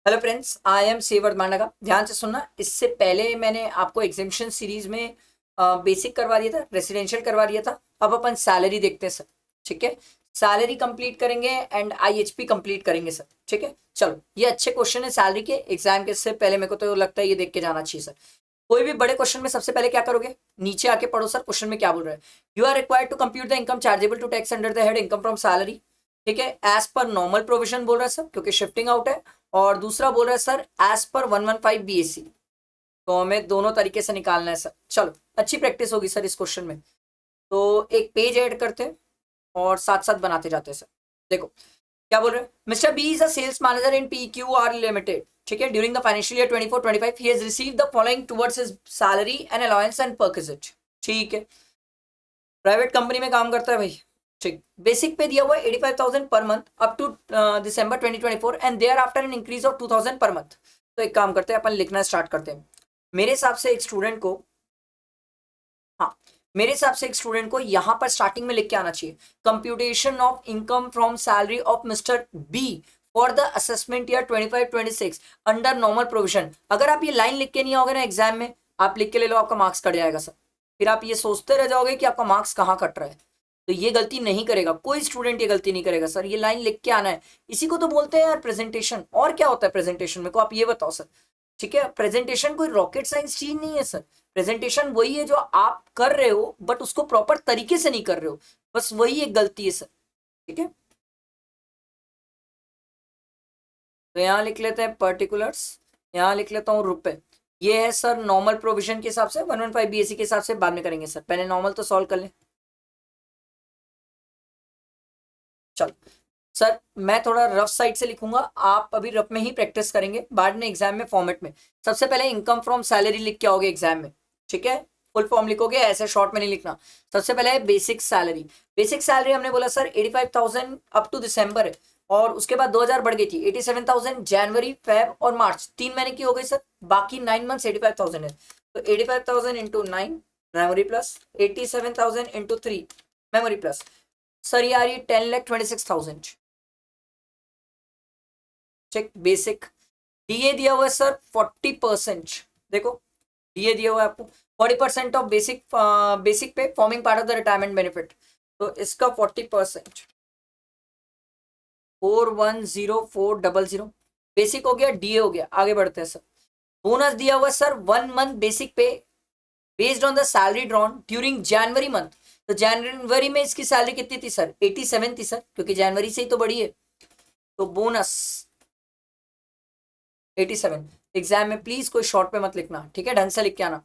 Hello friends, I am सेवर्ड मांडगा। ध्यान से सुनना। इससे पहले मैंने आपको एग्जामिशन सीरीज में बेसिक करवा दिया था, रेसिडेंशियल करवा दिया था। अब अपन सैलरी देखते हैं सर। ठीक है, सैलरी कंप्लीट करेंगे एंड आईएचपी कंप्लीट करेंगे सर। ठीक है, चलो ये अच्छे क्वेश्चन है सैलरी के। एग्जाम के से पहले मेरे को तो लगता है ये देख के जाना चाहिए सर। कोई भी बड़े क्वेश्चन में सबसे पहले क्या करोगे, नीचे आके पढ़ो सर क्वेश्चन में क्या बोल रहा है। You are required to compute the income chargeable to tax under the head income from salary. ठीक है, एज पर नॉर्मल प्रोविजन बोल रहा है सर, क्योंकि शिफ्टिंग आउट है। और दूसरा बोल रहा है सर एज पर 115 बीएससी। तो हमें दोनों तरीके से निकालना है सर। चलो अच्छी प्रैक्टिस होगी सर इस क्वेश्चन में। तो एक पेज ऐड करते हैं और साथ साथ बनाते जाते हैं सर। देखो क्या बोल रहे हैं। Mister B is a sales manager in P Q R limited. ठीक है, during the financial year 24-25 he has received the following towards his salary and allowance and perquisite. ठीक है, प्राइवेट कंपनी में काम करता है भाई। ठीक, बेसिक पे दिया हुआ है 85,000 per month up to December 2024 and thereafter an increase of 2,000 per month. तो एक काम करते हैं, अपन लिखना स्टार्ट करते हैं। मेरे हिसाब से एक स्टूडेंट को, हाँ, मेरे हिसाब से एक स्टूडेंट को यहां पर स्टार्टिंग में लिख के आना चाहिए, computation of income from salary of mister B for the assessment year 25-26 under normal provision. अगर आप ये लाइन लिख के नहीं आओगे ना एग्जाम में, आप लिख के ले लो, आपका मार्क्स कट जाएगा सर। फिर आप ये सोचते रह जाओगे कि आपका मार्क्स कहाँ कट रहा है। तो ये गलती नहीं करेगा कोई स्टूडेंट, ये गलती नहीं करेगा सर। ये लाइन लिख के आना है। इसी को तो बोलते हैं यार प्रेजेंटेशन। और क्या होता है प्रेजेंटेशन में को, आप ये बताओ सर। ठीक है, प्रेजेंटेशन कोई रॉकेट साइंस चीज नहीं है सर। प्रेजेंटेशन वही है जो आप कर रहे हो, बट उसको प्रॉपर तरीके से नहीं कर रहे हो। बस वही एक गलती है सर। ठीक है, तो यहां लिख लेते हैं पर्टिकुलर्स। यहां लिख लेता हूं रुपए। ये है सर नॉर्मल प्रोविजन के हिसाब से 115 बीएससी के हिसाब से बाद में करेंगे सर। पहले नॉर्मल तो सॉल्व कर ले। चलो सर, मैं थोड़ा रफ साइड से लिखूंगा, आप अभी रफ में ही प्रैक्टिस करेंगे, बाद में एग्जाम में फॉर्मेट में। सबसे पहले इनकम फ्रॉम सैलरी लिख के आओगे एग्जाम में। ठीक है, फुल फॉर्म लिखोगे, ऐसे शॉर्ट में नहीं लिखना। सबसे पहले है बेसिक सैलरी। बेसिक सैलरी हमने बोला सर 85,000 अप टू दिसंबर है। और उसके बाद 2,000 बढ़ गई थी, 87,000 जनवरी फेब और मार्च 3 महीने की हो गई सर। बाकी 9 मंथ्स 85,000 है। तो 85,000 into 9 memory plus 87,000 into 3 memory plus. Sir ये आ रही है 10,26,000। Check basic. डीए दिया हुआ है सर 40%। देखो डीए दिया हुआ है आपको 40% ऑफ बेसिक, बेसिक पे forming part of the retirement benefit. तो इसका 40% 410400 बेसिक हो गया, डीए हो गया। आगे बढ़ते हैं सर। बोनस दिया हुआ है सर 1 मंथ बेसिक पे based on the salary drawn during January month. तो जनवरी में इसकी सैलरी कितनी थी सर, 87 थी सर, क्योंकि जनवरी से ही तो बढ़ी है। तो बोनस 87। एग्जाम में प्लीज कोई शॉर्ट पे मत लिखना, ठीक है, ढंग से लिख के आना।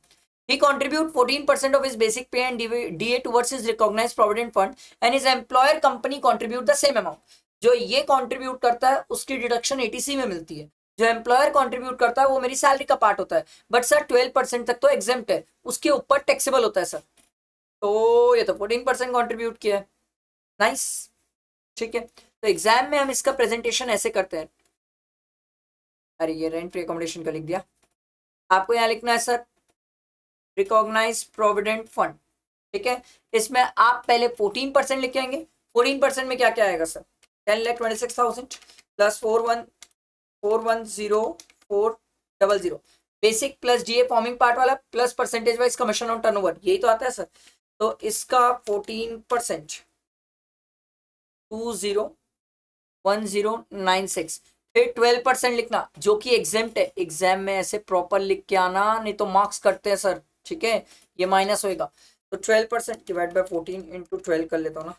He contribute 14% of his basic pay and DA towards his recognized provident fund and his employer company contribute the same amount. जो ये कंट्रीब्यूट करता है उसकी डिडक्शन एटीसी में मिलती है। जो एम्प्लॉयर कंट्रीब्यूट करता है वो मेरी सैलरी का पार्ट होता है। बट सर 12% तक तो एग्जेम्प्ट है, उसके ऊपर टैक्सेबल होता है सर। तो ये तो 14% कॉन्ट्रीब्यूट किया है। नाइस। ठीक है, तो एग्जाम में हम इसका प्रेजेंटेशन ऐसे करते हैं। अरे ये रेंट फ्री अकोमोडेशन का लिख दिया। आपको यहाँ लिखना है सर रिकॉग्नाइज प्रोविडेंट फंड। ठीक है, इसमें आप पहले 14% लिख आएंगे। 14% में क्या क्या आएगा sir, 10,26,000 plus 410400 basic plus DA forming part वाला plus percentage wise commission on turnover, यही तो आता है सर। तो इसका 14% 201096। फिर 12% लिखना जो कि एग्जाम्प्ट है। एग्जाम में ऐसे प्रॉपर लिख के आना, नहीं तो मार्क्स कटते हैं सर। ठीक है, ये माइनस होएगा। तो 12% डिवाइड बाय 14 इंटू 12 कर लेता हूँ ना।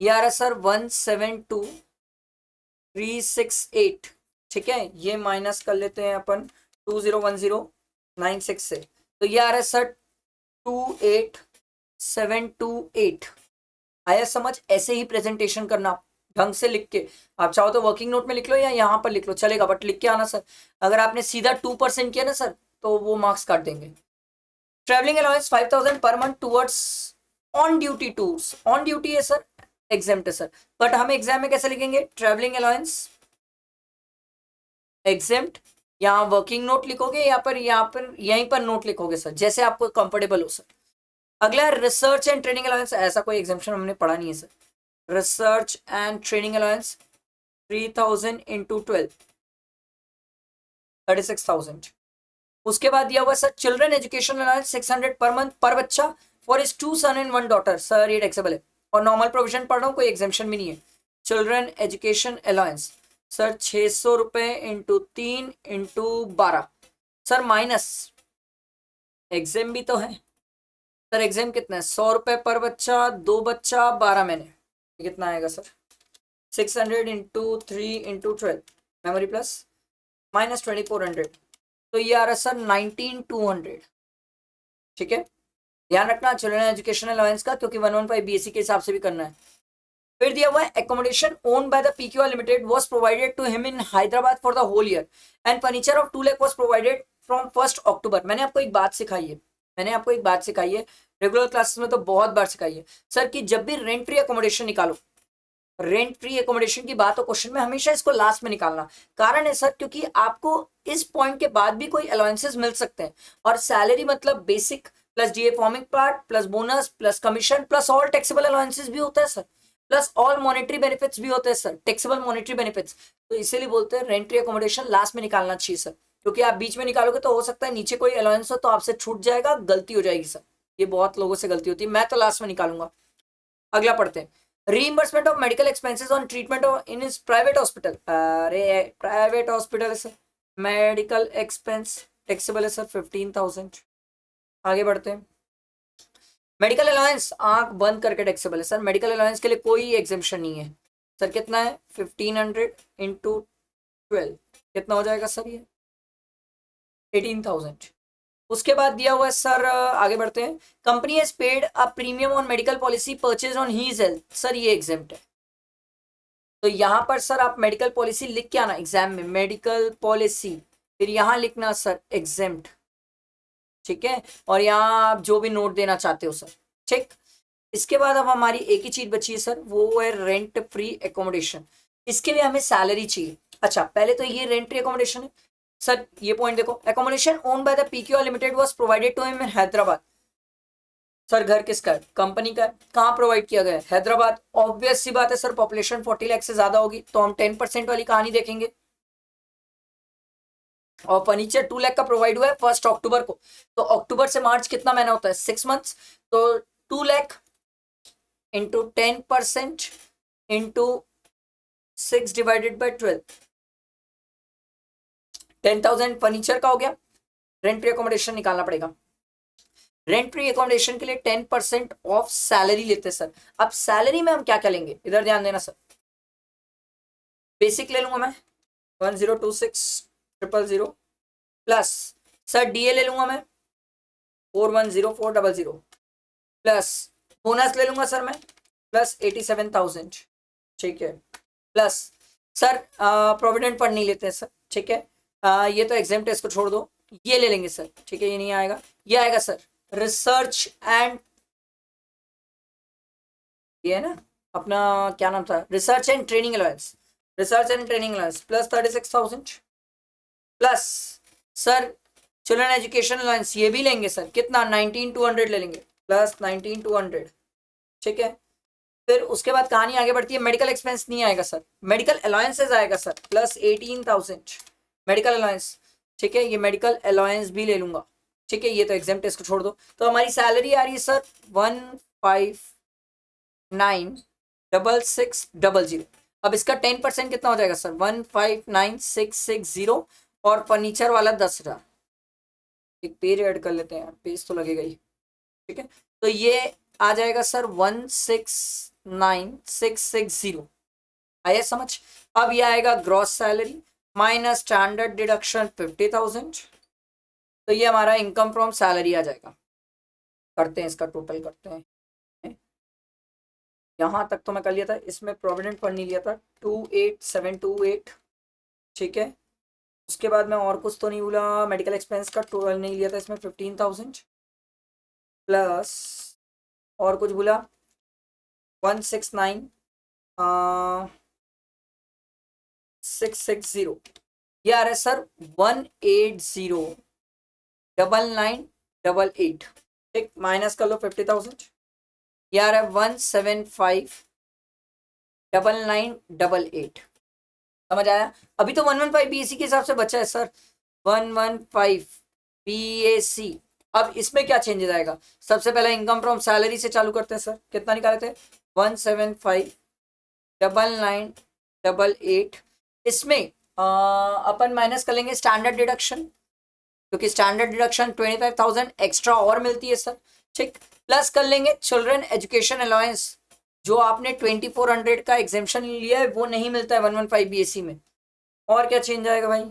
ये आ रहा है सर 172,368। ठीक है, ये माइनस कर लेते हैं अपन 201096 से। तो ये आ रहा है सर 28,728। आया समझ? ऐसे ही प्रेजेंटेशन करना ढंग से लिख के। आप चाहो तो वर्किंग नोट में लिख लो या यहाँ पर लिख लो, चलेगा, बट लिख के आना सर। अगर आपने सीधा 2% किया ना सर तो वो मार्क्स काट देंगे। Travelling allowance 5,000 per month towards on duty tours. On duty है सर, एग्जाम है सर, बट हम एग्जाम में कैसे लिखेंगे, ट्रेवलिंग अलाउंस एग्जाम्प्ट। यहाँ वर्किंग नोट लिखोगे या पर यहीं पर नोट लिखोगे सर, जैसे आपको कंफर्टेबल हो सर। अगला रिसर्च एंड ट्रेनिंग अलाउंस। ऐसा कोई एग्जामेशन हमने पढ़ा नहीं है sir. Research and training allowance 3,000 into 12। 36,000। उसके बाद दिया हुआ सर चिल्ड्रन एजुकेशन अलाउंस 600 पर मंथ पर बच्चा for is 2 son and 1 daughter. Sir ये टैक्सेबल है और नॉर्मल प्रोविजन पढ़ रहा हूँ, कोई एग्जेम्पशन भी नहीं है। चिल्ड्रन एजुकेशन अलाउंस सर 600 रुपए into 3 into 12 sir minus exam भी तो है सर। एग्जाम कितना है 100 रुपए पर बच्चा, 2 बच्चा 12 महीने, ये कितना आएगा sir 600 into 3 into 12 memory plus minus 2400, तो ये आ रहा है सर 19,200। ठीक है, ध्यान रखना चिल्ड्रन एजुकेशन अलाउंस का, क्योंकि 115 बीएससी के हिसाब से भी करना है। फिर दिया हुआ है accommodation owned by the PQR limited was provided to him in Hyderabad for the whole year and furniture of 2 lakh was provided from 1 October. मैंने आपको एक बात सिखाई है, रेगुलर क्लासेस में तो बहुत बार सिखाई है सर, कि जब भी रेंट फ्री अकोमोडेशन निकालो, रेंट फ्री एकोमोडेशन की बात हो क्वेश्चन में, हमेशा इसको लास्ट में निकालना। कारण है सर क्योंकि आपको इस पॉइंट के बाद भी कोई अलाउंसेस मिल सकते हैं, और सैलरी मतलब basic plus DA forming part plus bonus plus commission plus all taxable allowances भी होता है sir, plus all monetary benefits भी होते हैं सर, टैक्सेबल मॉनेटरी बेनिफिट्स। तो इसीलिए बोलते हैं रेंट फ्री अकोमोडेशन लास्ट में निकालना चाहिए सर, क्योंकि आप बीच में निकालोगे तो हो सकता है नीचे कोई अलाउंस हो तो आपसे छूट जाएगा, गलती हो जाएगी सर। ये बहुत लोगों से गलती होती है, मैं तो लास्ट में निकालूंगा। अगला पढ़ते हैं, reimbursement of medical expenses on treatment in his private hospital. अरे प्राइवेट हॉस्पिटल है सर, मेडिकल एक्सपेंस टैक्सेबल है सर 15,000। आगे बढ़ते हैं, मेडिकल अलाउंस आंख बंद करके टैक्सेबल है सर, मेडिकल अलाउंस के लिए कोई एग्जेम्पशन नहीं है सर। कितना है 1500 इंटू 12 कितना हो जाएगा सर, ये 18,000। उसके बाद दिया हुआ है सर, आगे बढ़ते हैं, company has paid a premium on medical policy purchase on his health. Sir ये एग्जेम्प्ट है, तो यहाँ पर सर आप मेडिकल पॉलिसी लिख के आना एग्जाम में, मेडिकल पॉलिसी, फिर यहाँ लिखना सर एग्जेम्प्ट। ठीक है, और यहाँ आप जो भी नोट देना चाहते हो सर। ठीक, इसके बाद अब हमारी एक ही चीज बची है सर, वो है रेंट फ्री एकोमोडेशन। इसके लिए हमें सैलरी चाहिए। अच्छा, पहले तो ये रेंट फ्री एकोमोडेशन है सर, ये पॉइंट देखो, accommodation owned by the PQR limited was provided to him in Hyderabad. Sir घर किसका है, कंपनी का है, कहाँ प्रोवाइड किया गया है, हैदराबाद। ऑब्वियस सी बात है सर, पॉपुलेशन 40 लाख से ज्यादा होगी तो हम 10% वाली कहानी देखेंगे। और फर्नीचर 2 लाख का प्रोवाइड हुआ है 1 अक्टूबर को, तो अक्टूबर से मार्च कितना महीना होता है 6 मंथ्स, तो 2 lakh into 10% into 6 divided by 12, 10,000 furniture का हो गया। रेंट फ्री अकोमोडेशन निकालना पड़ेगा, रेंट फ्री अकोमोडेशन के लिए 10% ऑफ सैलरी लेते हैं सर। अब सैलरी में हम क्या क्या लेंगे, इधर ध्यान देना सर। बेसिक ले लूंगा मैं 1026,000 प्लस सर डीए ले लूंगा मैं 410400 प्लस बोनस ले लूंगा सर मैं प्लस 87,000। ठीक है, प्लस सर प्रोविडेंट फंड नहीं लेते हैं सर। ठीक है, ये तो एग्जाम टेस्ट को छोड़ दो, ये ले लेंगे सर। ठीक है, ये नहीं आएगा, ये आएगा सर रिसर्च एंड, ये है ना अपना क्या नाम था, research and training allowance, research and training allowance plus 36,000 plus sir children education allowance ये भी लेंगे सर, कितना 19,200 ले लेंगे प्लस 19,200। ठीक है, फिर उसके बाद कहानी आगे बढ़ती है, मेडिकल एक्सपेंस नहीं आएगा सर, मेडिकल अलाउंसेस आएगा सर प्लस 18,000 मेडिकल अलाउंस। ठीक है, ये मेडिकल अलाउंस भी ले लूंगा। ठीक है, ये तो एग्जाम टेस्ट को छोड़ दो, तो हमारी सैलरी आ रही है सर 159,660। अब इसका 10% कितना हो जाएगा सर 159,660 और फर्नीचर वाला 10,000। एक पेज ऐड कर लेते हैं, पेज तो लगेगा ही। ठीक है, तो ये आ जाएगा सर 169,660। आया समझ। अब ये आएगा gross salary minus standard deduction 50,000, तो ये हमारा इनकम फ्रॉम सैलरी आ जाएगा। करते हैं इसका टोटल करते हैं, यहाँ तक तो मैं कर लिया था, इसमें प्रोविडेंट फंड नहीं लिया था 28,728। ठीक है, उसके बाद मैं और कुछ तो नहीं बोला, मेडिकल एक्सपेंस का टोटल नहीं लिया था इसमें 15,000 प्लस और कुछ बोला 169,660, ये आ रहा है सर 180,9988। ठीक, माइनस कर लो 50,000, ये आ रहा है 175,9988। समझ आया। अभी तो 115 बीएससी के हिसाब से बचा है सर, 115 BAC। अब इसमें क्या चेंजेस आएगा? सबसे पहले इनकम फ्रॉम सैलरी से चालू करते हैं सर। कितना निकाले थे? 175,99,88। इसमें अपन माइनस कर लेंगे स्टैंडर्ड डिडक्शन, क्योंकि स्टैंडर्ड डिडक्शन 25,000 एक्स्ट्रा और मिलती है सर। ठीक, प्लस कर लेंगे चिल्ड्रन एजुकेशन अलाउंस, जो आपने 2400 का एग्जेम्पशन लिया है वो नहीं मिलता है 115 BAC में। और क्या चेंज आएगा भाई?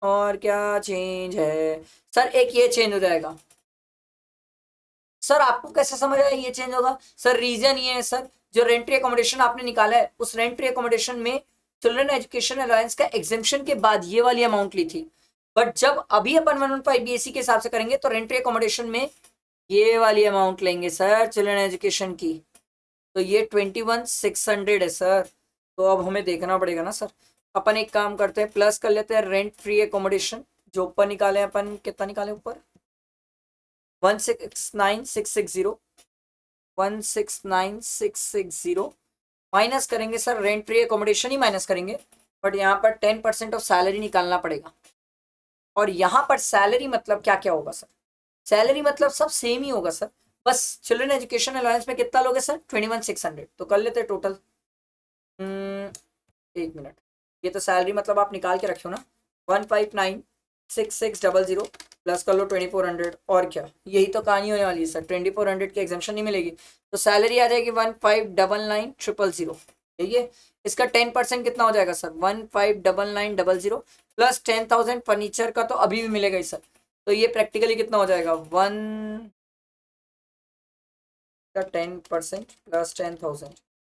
और क्या चेंज है सर? एक ये चेंज हो जाएगा सर। आपको कैसे समझ आया ये चेंज होगा? सर रीजन ये है सर, जो रेंट्री अकोमोडेशन आपने निकाला है उस रेंट्री अकोमोडेशन में चिल्ड्रन एजुकेशन अलाउंस का एग्जेम्पशन के बाद ये वाली अमाउंट ली थी, बट जब अभी अपन 115 BAC के हिसाब से करेंगे तो रेंट्री अकोमोडेशन में ये वाली अमाउंट लेंगे सर चिल्ड्रन एजुकेशन की। तो ये 21,600 है सर। तो अब हमें देखना पड़ेगा ना सर। अपन एक काम करते हैं, प्लस कर लेते हैं रेंट फ्री एकोमोडेशन, जो ऊपर निकाले अपन, कितना निकाले ऊपर? 169,660, 169,660 माइनस करेंगे सर रेंट फ्री एकोमोडेशन ही माइनस करेंगे, बट यहाँ पर 10% ऑफ सैलरी निकालना पड़ेगा। और यहाँ पर सैलरी मतलब क्या क्या होगा सर? सैलरी मतलब सब सेम ही होगा सर, बस चिल्ड्रन एजुकेशन अलाउंस में कितना लोगे सर? 21,600। तो कर लेते हैं टोटल। एक मिनट, ये तो सैलरी मतलब आप निकाल के रखे हो ना, 159,660 प्लस कर लो 2400। और क्या, यही तो कहानी होने वाली है सर। 2400 की एग्जामेशन नहीं मिलेगी तो सैलरी आ जाएगी 1599,000। ठीक है, इसका 10% कितना हो जाएगा सर? 1599,000 प्लस 10,000 फर्नीचर का तो अभी भी मिलेगा ही सर। तो ये प्रैक्टिकली कितना हो जाएगा? 10% प्लस 10,000,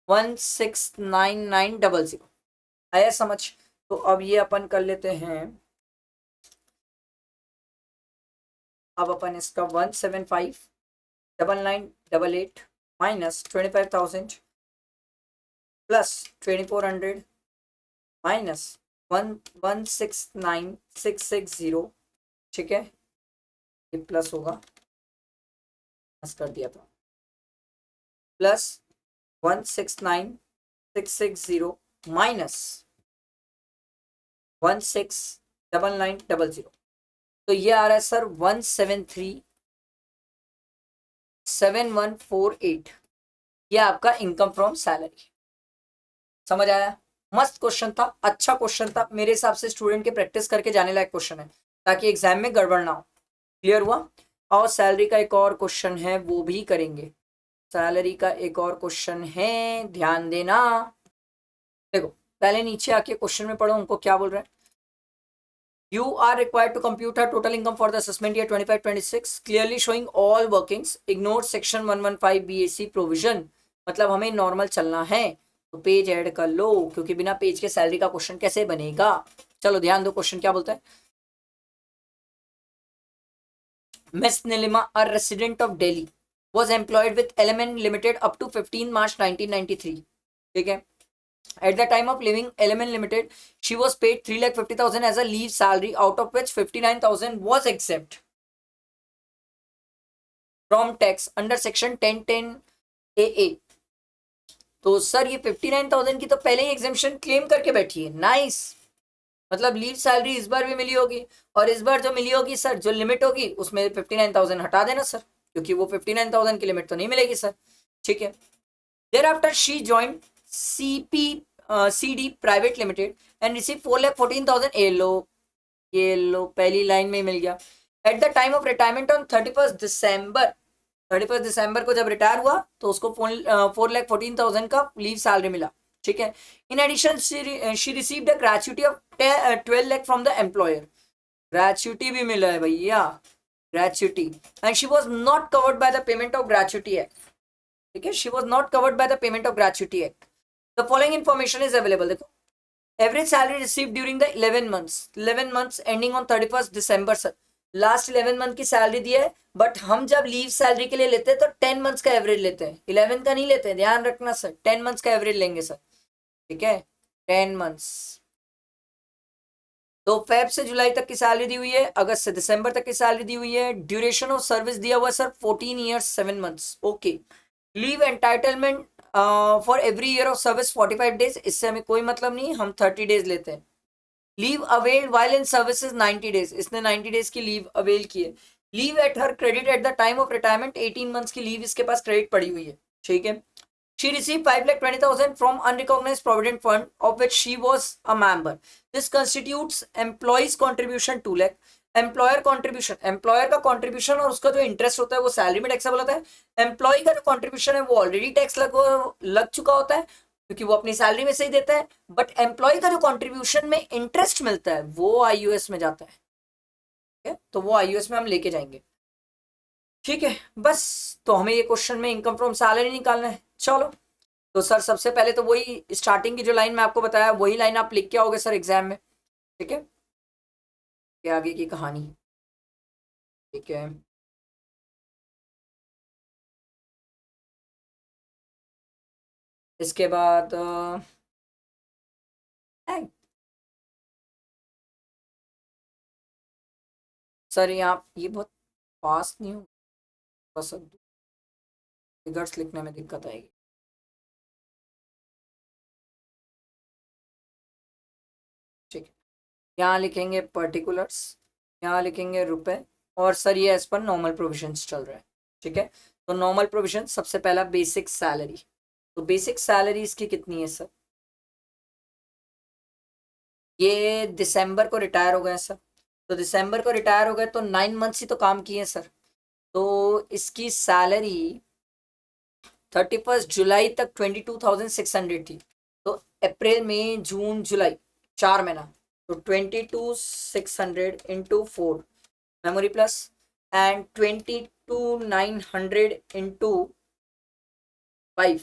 1699,000। आया समझ? तो अब ये अपन कर लेते हैं। अब अपन इसका 175,99,88 माइनस 25,000 प्लस 2400 माइनस 116,9,660। ठीक है, ये प्लस होगा, प्लस कर दिया था, प्लस 169,660 माइनस 1699,000। तो ये आ रहा है सर 173,7,148। ये आपका इनकम फ्रॉम सैलरी। समझ आया? मस्त क्वेश्चन था, अच्छा क्वेश्चन था मेरे हिसाब से। स्टूडेंट के प्रैक्टिस करके जाने लायक क्वेश्चन है, ताकि एग्जाम में गड़बड़ ना हो। क्लियर हुआ? और सैलरी का एक और क्वेश्चन है, वो भी करेंगे। सैलरी का एक और क्वेश्चन है, ध्यान देना। देखो, पहले नीचे आके क्वेश्चन में पढ़ो उनको क्या बोल रहे हैं। You are required to compute her total income for the assessment year 25-26, clearly showing all workings. Ignore section 115 BAC provision. मतलब हमें नॉर्मल चलना है, तो पेज ऐड कर लो, क्योंकि बिना पेज के सैलरी का क्वेश्चन कैसे बनेगा? चलो ध्यान दो, क्वेश्चन क्या बोलता है। Miss Nilima, a resident of Delhi, was employed with Element Limited up to 15 March 1993. ठीक है, at the time of leaving Element Limited, she was paid 3,50,000 as a leave salary, out of which 59,000 was exempt from tax under section 1010 AA। तो sir ये 59,000 की तो पहले ही exemption claim करके बैठी है। नाइस, मतलब लीव सैलरी इस बार भी मिली होगी, और इस बार जो मिली होगी सर, जो लिमिट होगी उसमें 59,000 हटा देना सर, क्योंकि वो 59,000 की लिमिट तो नहीं मिलेगी सर। ठीक है, thereafter she join CPCD private limited and receive 4,14,000। ये लो पहली लाइन में मिल गया। At the time of retirement on 31 December को जब रिटायर हुआ तो उसको 4,14,000 का लीव सैलरी मिला। ठीक है, in addition she received a gratuity of 12 lakh from the employer. Gratuity भी मिला है भैया, gratuity. And she was not covered by the payment of gratuity act. ठीक है, she was not covered by the payment of gratuity act. The following information is available. देखो, average salary receive during the 11 months ending on 31 December sir. Last 11 month की salary दी है, but हम जब leave salary के लिए लेते हैं तो 10 मंथ्स का एवरेज लेते हैं, 11 का नहीं लेते हैं, ध्यान रखना सर। 10 मंथ्स का एवरेज लेंगे सर। ठीक है, 10 मंथ्स। तो फेब से जुलाई तक की सैलरी दी हुई है, अगस्त से दिसंबर तक की सैलरी दी हुई है। ड्यूरेशन ऑफ सर्विस दिया हुआ है sir 14 years 7 months। Okay, leave entitlement for every year of service 45 days। इससे हमें कोई मतलब नहीं, हम 30 days लेते हैं। Leave availed while in services 90 days, इसने 90 डेज की लीव अवेल की है। Leave at her credit at the time of retirement, 18 months की लीव इसके पास क्रेडिट पड़ी हुई है, ठीक है। She received 5,20,000 from unrecognized provident fund of which she was a member. This constitutes employees contribution 2 lakh. Employer contribution, employer का contribution और उसका जो इंटरेस्ट होता है वो सैलरी में टैक्सेबल होता है। एम्प्लॉय का जो कॉन्ट्रीब्यूशन है वो ऑलरेडी टैक्स लग चुका होता है क्योंकि वो अपनी सैलरी में से ही देता है। बट एम्प्लॉय का जो कॉन्ट्रीब्यूशन में इंटरेस्ट मिलता है वो आईयूएस में जाता है, तो वो आईयूएस में हम लेके जाएंगे, ठीक है। बस तो हमें ये क्वेश्चन में इनकम फ्रॉम सैलरी निकालना है। चलो तो सर सबसे पहले तो वही स्टार्टिंग की जो लाइन मैं आपको बताया वही लाइन आप लिख के आओगे सर एग्जाम में, ठीक है, ये आगे की कहानी, ठीक है। इसके बाद सर यहाँ ये बहुत फास्ट नहीं हो, बस फिगर्स लिखने में दिक्कत आएगी। ठीक है, यहाँ लिखेंगे पर्टिकुलर्स, यहाँ लिखेंगे रुपए, और सर ये एज पर नॉर्मल प्रोविजंस चल रहा है, ठीक है। तो नॉर्मल प्रोविजन सबसे पहला बेसिक सैलरी, तो बेसिक सैलरी इसकी कितनी है सर, ये दिसंबर को रिटायर हो गए सर, तो दिसंबर को रिटायर हो गए तो 9 मंथ्स ही तो काम किए सर, तो इसकी सैलरी 31 जुलाई तक 22,600 थी। तो अप्रैल मई जून जुलाई 4 महीना, तो 22,600 into 4 memory plus, and 22,900 into 5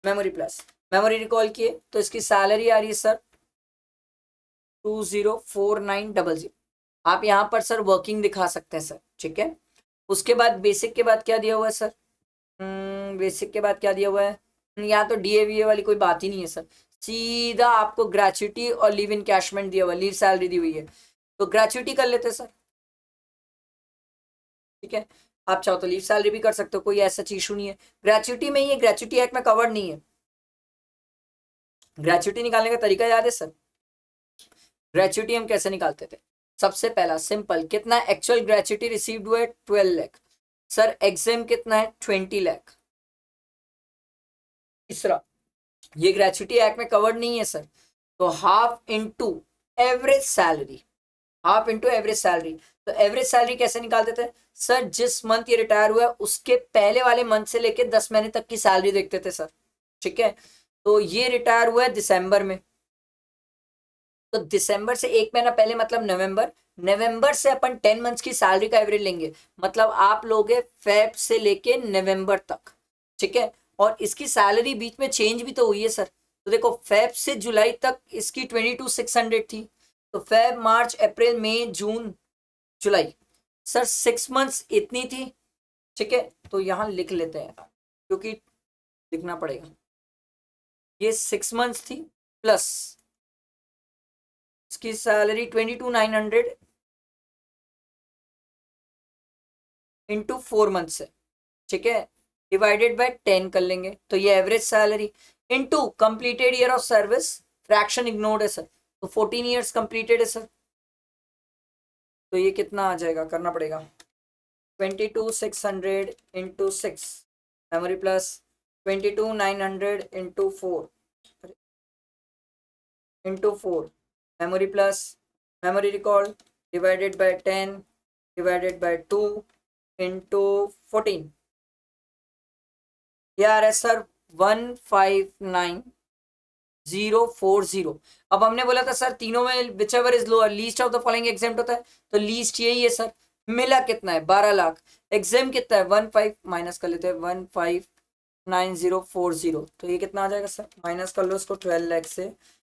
memory plus, memory recall किए तो इसकी सैलरी आ रही है सर 204900। आप यहाँ पर सर वर्किंग दिखा सकते हैं सर, ठीक है। उसके बाद बेसिक के बाद क्या दिया हुआ है सर, बेसिक के बाद क्या दिया हुआ है, यहाँ तो डीएवीए वाली कोई बात ही नहीं है सर, सीधा आपको ग्रेचुटी और लीव इन कैशमेंट दिया हुआ है, लीव सैलरी दी हुई है, तो ग्रेचुटी कर लेते सर, ठीक है। आप चाहो तो लीव सैलरी भी कर सकते हो, कोई ऐसा इशू नहीं है। ग्रेचुटी में ये ग्रेचुटी एक्ट में कवर्ड नहीं है। ग्रेचुटी निकालने का तरीका याद है सर, ग्रेचुटी हम कैसे निकालते थे, सबसे पहला सिंपल, कितना एक्चुअल ग्रेचुटी रिसीव्ड हुआ है 12 लाख, सर एग्जाम कितना है 20 लाख। तीसरा, ये ग्रेचुटी एक्ट में कवर्ड नहीं है सर, तो half into average salary, half into average salary. तो एवरेज सैलरी कैसे निकालते थे सर, जिस मंथ ये रिटायर हुआ है उसके पहले वाले मंथ से लेके 10 महीने तक की सैलरी देखते थे सर, ठीक है। तो ये रिटायर हुआ है दिसंबर में, तो दिसंबर से 1 महीना पहले मतलब नवंबर, नवंबर से अपन 10 मंथ्स की सैलरी का एवरेज लेंगे, मतलब आप लोगे फेब से लेके नवंबर तक, ठीक है। और इसकी सैलरी बीच में चेंज भी तो हुई है सर, तो देखो फेब से जुलाई तक इसकी 22,600 थी, तो फेब मार्च अप्रैल मई जून जुलाई, सर 6 मंथ्स इतनी थी, ठीक है। तो यहाँ लिख लेते हैं क्योंकि लिखना पड़ेगा, ये 6 मंथ्स थी प्लस इसकी सैलरी 22,900 इंटू 4 मंथ्स है, ठीक है, डिवाइडेड बाय 10 कर लेंगे, तो ये average salary into completed year of service, fraction ignored है सर, तो 14 ईयर्स कंप्लीटेड है सर, तो ये कितना आ जाएगा, करना पड़ेगा 22,600 into 6 memory plus 22,900 into 4 memory plus memory recall divided by 10 divided by 2 into 14, ये आ रहा है सर 159,040। अब हमने बोला था सर तीनों में which ever is lower least of the following exam होता है, तो लीस्ट यही है सर, मिला कितना है 12 लाख, एग्जाम कितना है 15 माइनस कर लेते हैं 159,040, तो ये कितना आ जाएगा सर, माइनस कर लो इसको 12 लाख से,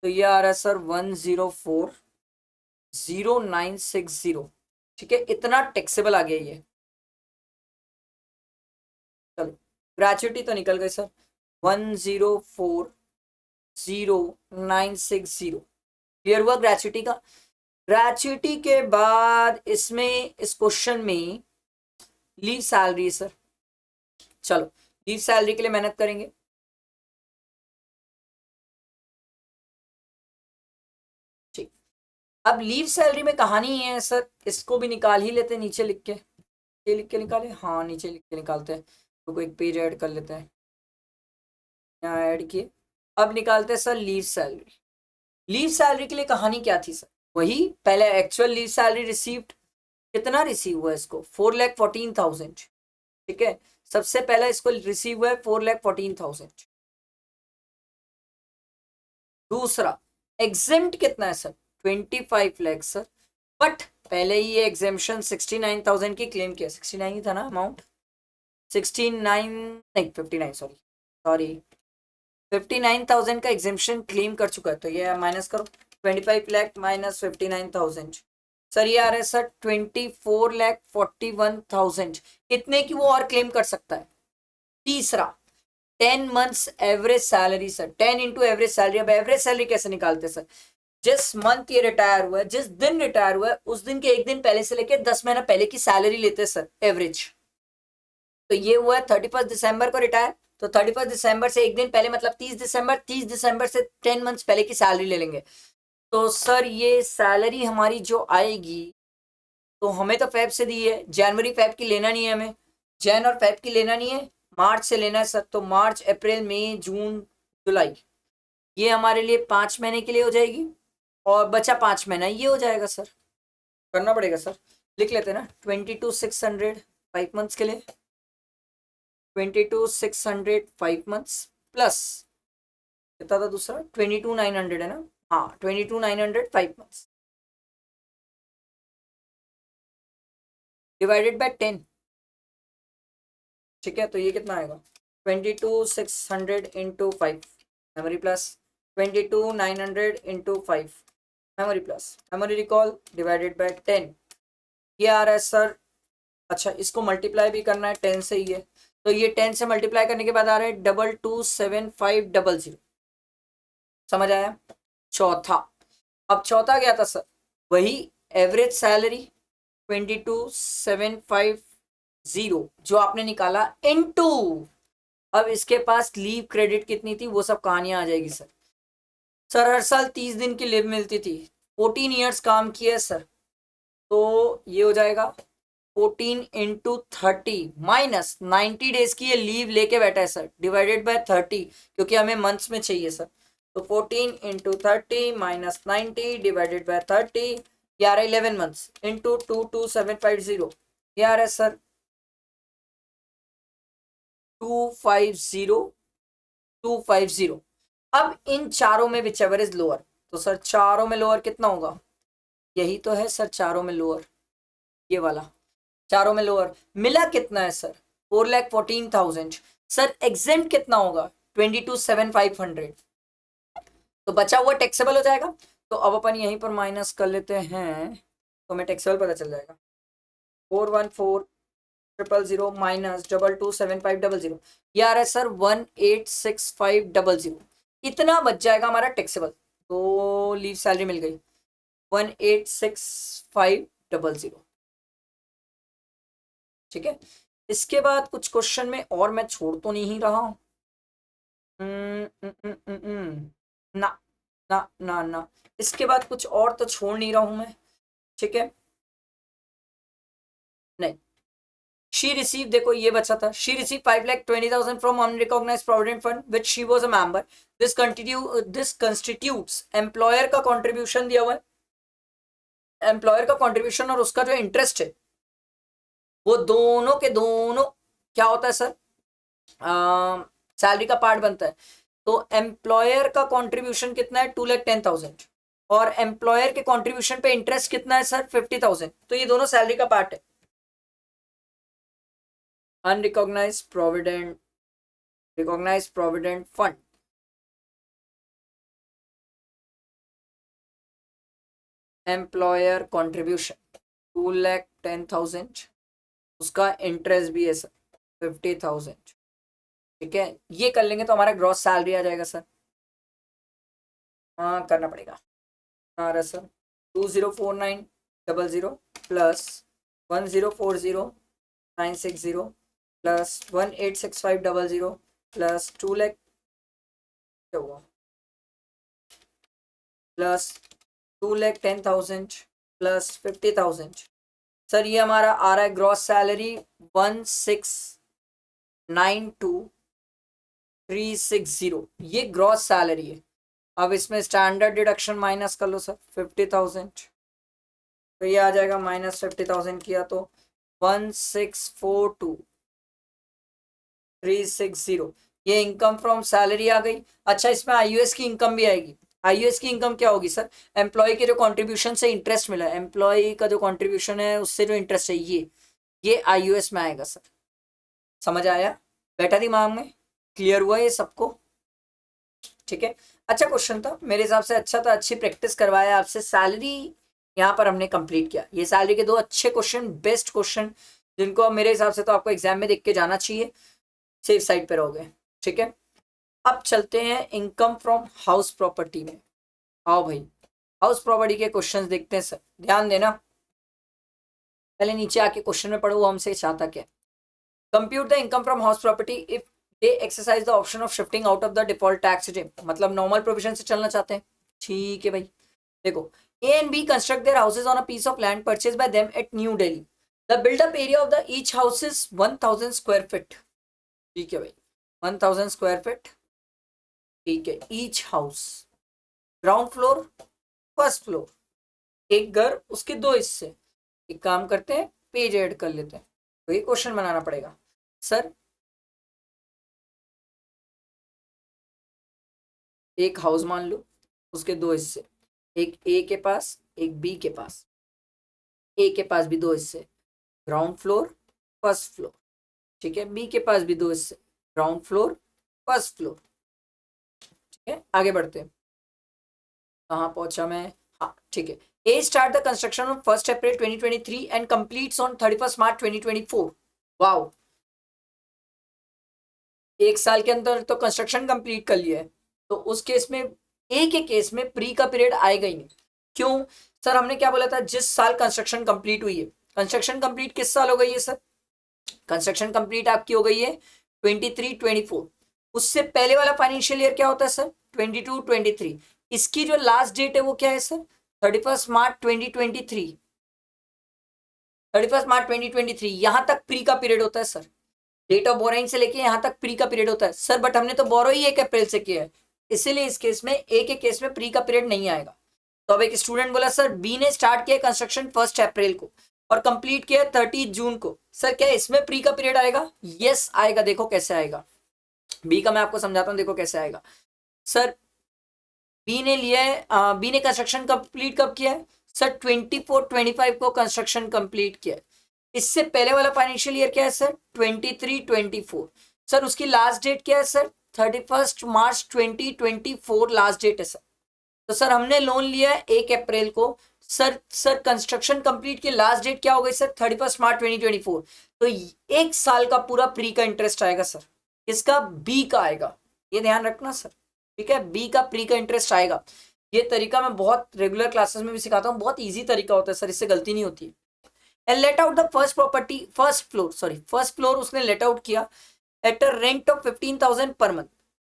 तो ये आ रहा है सर 104,0960, ठीक है, इतना टैक्सेबल आ गया ये। चलो ग्रेचुटी तो निकल गई सर 104,0960, क्लियर हुआ ग्रेचुटी का। ग्रेचुटी के बाद इसमें इस क्वेश्चन में लीव सैलरी है सर, चलो लीव सैलरी के लिए मेहनत करेंगे, ठीक। अब लीव सैलरी में कहानी है सर, इसको भी निकाल ही लेते हैं नीचे लिख के, ये लिख के निकाले, हाँ नीचे लिख के निकालते हैं, तो एक पेज ऐड कर लेते हैं, यहाँ ऐड किए। अब निकालते हैं sir leave salary. Leave salary के लिए कहानी क्या थी सर, वही पहले एक्चुअल लीव सैलरी रिसीव्ड, कितना रिसीव हुआ इसको 4,14,000, ठीक है, सबसे पहला इसको रिसीव हुआ है 4,14,000। दूसरा एग्जेम्प्ट कितना है सर 25 लाख सर, बट पहले ही ये एग्जेम्पशन 69,000 की क्लेम किया, 69 ही था ना अमाउंट, 69 नहीं 59 सॉरी सॉरी 59,000 का एग्जेम्पशन क्लेम कर चुका है, तो ये माइनस करो 25 लाख माइनस 59,000, सर ये आ रहा है सर 24,41,000, कितने की वो और क्लेम कर सकता है। तीसरा 10 months average salary sir, 10 into average salary. अब एवरेज सैलरी कैसे निकालते सर, जिस मंथ ये रिटायर हुआ है, जिस दिन रिटायर हुआ है उस दिन के एक दिन पहले से लेके 10 महीना पहले की सैलरी लेते हैं सर एवरेज। तो ये हुआ है 31 दिसंबर को रिटायर, तो 31 दिसंबर से एक दिन पहले मतलब 30 दिसंबर, 30 दिसंबर से 10 मंथ्स पहले की सैलरी ले लेंगे। तो सर ये सैलरी हमारी जो आएगी, तो हमें तो फेब से दी है, जनवरी फेब की लेना नहीं है हमें, जैन और फेब की लेना नहीं है, मार्च से लेना है सर। तो मार्च अप्रैल मई जून जुलाई, ये हमारे लिए 5 महीने के लिए हो जाएगी, और बचा 5 महीना ये हो जाएगा सर, करना पड़ेगा सर, लिख लेते हैं ना 22,600 5 मंथ्स के लिए, 22,600 5 मंथ्स प्लस कितना था दूसरा 22,900 है ना, हाँ 22,900 5 मंथ्स डिवाइडेड बाय 10, ठीक है, तो ये कितना आएगा 22,600 into 5 memory plus 22,900 into 5 memory plus memory recall divided by 10, ये आ रहा है सर। अच्छा इसको मल्टीप्लाई भी करना है 10 से ही है, तो ये 10 से मल्टीप्लाई करने के बाद आ रहा है 22,7,500, समझ आया। चौथा, अब चौथा क्या था सर, वही एवरेज सैलरी 22,750 जो आपने निकाला इनटू, अब इसके पास लीव क्रेडिट कितनी थी वो सब कहानियां आ जाएगी सर। सर हर साल 30 दिन की लीव मिलती थी, 14 ईयर्स काम किया सर, तो ये हो जाएगा 14 इंटू 30 माइनस 90 डेज की ये लीव लेके बैठा है सर, डिवाइडेड बाय 30 क्योंकि हमें मंथ्स में चाहिए सर, तो 14 इंटू 30 माइनस 90 डिवाइडेड बाय 30, ये आ रहा है 11 मंथ्स इंटू 22,750, ये आ रहा है सर 250,250। अब इन चारों में विच एवर इज लोअर, तो सर चारों में लोअर कितना होगा, यही तो है सर चारों में लोअर, ये वाला चारों में लोअर मिला कितना है सर 4,14,000, सर एग्जेम्प्ट कितना होगा 22,750, तो बचा हुआ टैक्सेबल हो जाएगा। तो अब अपन यहीं पर माइनस कर लेते हैं, तो हमें टैक्सेबल पता चल जाएगा 414,000 माइनस 22,750, ये आ रहा है सर 18,6500, इतना बच जाएगा हमारा टैक्सेबल, तो लीव सैलरी मिल गई 18,6500, ठीक है। इसके बाद कुछ क्वेश्चन में और मैं छोड़ तो नहीं रहा हूं, ना ना ना ना, इसके बाद कुछ और तो छोड़ नहीं रहा हूं मैं, ठीक है, नहीं। शी रिसीव, देखो ये बचा था, she receive 5,20,000 from unrecognised provident fund which she was a member, this constitutes employer का कंट्रीब्यूशन दिया हुआ है, एम्प्लॉयर का कंट्रीब्यूशन और उसका जो इंटरेस्ट है वो दोनों के दोनों क्या होता है सर, सैलरी का पार्ट बनता है। तो एम्प्लॉयर का कंट्रीब्यूशन कितना है 2,10,000, और एम्प्लॉयर के कंट्रीब्यूशन पे इंटरेस्ट कितना है सर 50,000, तो ये दोनों सैलरी का पार्ट है। Unrecognized provident, recognized provident fund, employer contribution 2,10,000, उसका इंटरेस्ट भी है सर 50,000, ठीक है, ये कर लेंगे तो हमारा ग्रॉस सैलरी आ जाएगा सर, हाँ करना पड़ेगा, आ रहा sir 204900 plus 1040,960 plus 186500 plus 2 lakh क्या हुआ प्लस 2,10,000 प्लस 50,000। सर ये हमारा आ रहा है ग्रॉस सैलरी 1,692,360, ये ग्रॉस सैलरी है। अब इसमें स्टैंडर्ड डिडक्शन माइनस कर लो सर 50,000, तो ये आ जाएगा माइनस 50,000 किया तो 1,642,360, ये इनकम फ्रॉम सैलरी आ गई। अच्छा इसमें आईयूएस की इनकम भी आएगी। आईयूएस की इनकम क्या होगी सर? एम्प्लॉय के जो कंट्रीब्यूशन से इंटरेस्ट मिला है, एम्प्लॉय का जो कंट्रीब्यूशन है उससे जो इंटरेस्ट है, ये आईयूएस में आएगा सर। समझ आया? बैठा दिमाग में? क्लियर हुआ ये सबको? ठीक है, अच्छा क्वेश्चन था मेरे हिसाब से, अच्छा था, अच्छी प्रैक्टिस करवाया आपसे। सैलरी यहाँ पर हमने कंप्लीट किया। ये सैलरी के दो अच्छे क्वेश्चन, बेस्ट क्वेश्चन, जिनको मेरे हिसाब से तो आपको एग्जाम में देख के जाना चाहिए, सेफ साइड पे रहोगे। ठीक है, अब चलते हैं इनकम फ्रॉम हाउस प्रॉपर्टी में। आओ भाई, हाउस प्रॉपर्टी के क्वेश्चंस देखते हैं सर, ध्यान देना। पहले नीचे आके क्वेश्चन में पढ़ो वो हमसे चाहता क्या। Compute the income from house property if they exercise the option of shifting out of the default tax regime, मतलब नॉर्मल प्रोविजन से चलना चाहते हैं। ठीक है भाई, देखो A and B construct their houses on a piece of land purchase by them at New Delhi. The built up area of the each house is 1000 square feet. ठीक है भाई, 1000 स्क्वायर फीट। ठीक है, each house, ground floor, first floor, एक घर, उसके दो हिस्से। एक काम करते हैं, पेज ऐड कर लेते हैं, तो ये क्वेश्चन बनाना पड़ेगा सर। एक हाउस मान लो, उसके दो हिस्से, एक ए के पास, एक बी के पास, ए के पास भी दो हिस्से, ग्राउंड फ्लोर, फर्स्ट फ्लोर। ठीक है, बी के पास भी दो हिस्से, ग्राउंड फ्लोर, फर्स्ट फ्लोर। ठीक है, आगे बढ़ते हैं। कहाँ पहुंचा मैं? हाँ ठीक है। A start the construction on 1 April 2023 and completes on 31 March 2024। Wow, एक साल के अंदर तो कंस्ट्रक्शन कंप्लीट कर लिया है। तो उस केस में, ए के केस में प्री का पीरियड आएगा ही नहीं। क्यों सर? हमने क्या बोला था, जिस साल कंस्ट्रक्शन कंप्लीट हुई है। कंस्ट्रक्शन कंप्लीट किस साल हो गई है सर? कंस्ट्रक्शन कंप्लीट आपकी हो गई है 23-24। उससे पहले वाला फाइनेंशियल ईयर क्या होता है सर? 22-23। इसकी जो लास्ट डेट है वो क्या है सर? 31 मार्च 2023। 31 मार्च 2023 यहां तक प्री का पीरियड होता है सर। डेट ऑफ बोरोइंग से लेके यहां तक प्री का पीरियड होता है सर, बट हमने तो बोरो ही 1 अप्रैल से किया है, इसीलिए इस केस में, ए के केस में प्री का पीरियड नहीं आएगा। तो अब एक स्टूडेंट बोला सर बी ने स्टार्ट किया कंस्ट्रक्शन 1 अप्रैल को और कंप्लीट किया 30 जून को, सर क्या इसमें प्री का पीरियड आएगा? यस आएगा। देखो कैसे आएगा, बी का मैं आपको समझाता हूं, देखो कैसे आएगा सर। बी ने लिया है, बी ने कंस्ट्रक्शन कंप्लीट कब किया है सर? 24-25 को कंस्ट्रक्शन कंप्लीट किया है। इससे पहले वाला फाइनेंशियल ईयर क्या है सर? 23-24। सर उसकी लास्ट डेट क्या है सर? 31 मार्च 2024 लास्ट डेट है सर। तो सर हमने लोन लिया है 1 अप्रैल को, सर कंस्ट्रक्शन कंप्लीट की लास्ट डेट क्या हो गई सर? 31 मार्च 2024। तो एक साल का पूरा प्री का इंटरेस्ट आएगा सर। इसका बी का आएगा, ये ध्यान रखना सर। ठीक है, बी का प्री का इंटरेस्ट आएगा। ये तरीका मैं बहुत रेगुलर क्लासेस में भी सिखाता हूँ, बहुत ईजी तरीका होता है सर, इससे गलती नहीं होती है। And let out the first property, first floor उसने लेट आउट किया at a rent of 15,000 per month.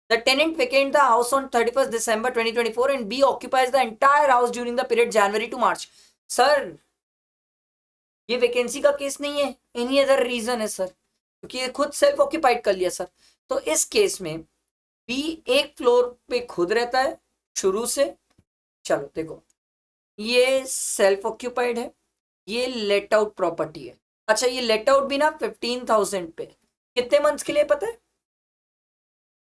The tenant vacate the house on 31st December 2024 and B occupies the entire house during the period January to March. Sir ये vacancy का case नहीं है, any other reason है sir, क्योंकि ये खुद self occupied कर लिया सर। तो इस केस में बी एक फ्लोर पे खुद रहता है शुरू से। चलो देखो, ये सेल्फ ऑक्यूपाइड है, ये लेट आउट प्रॉपर्टी है। अच्छा ये लेट आउट भी ना 15,000 पे, कितने मंथ्स के लिए पता है?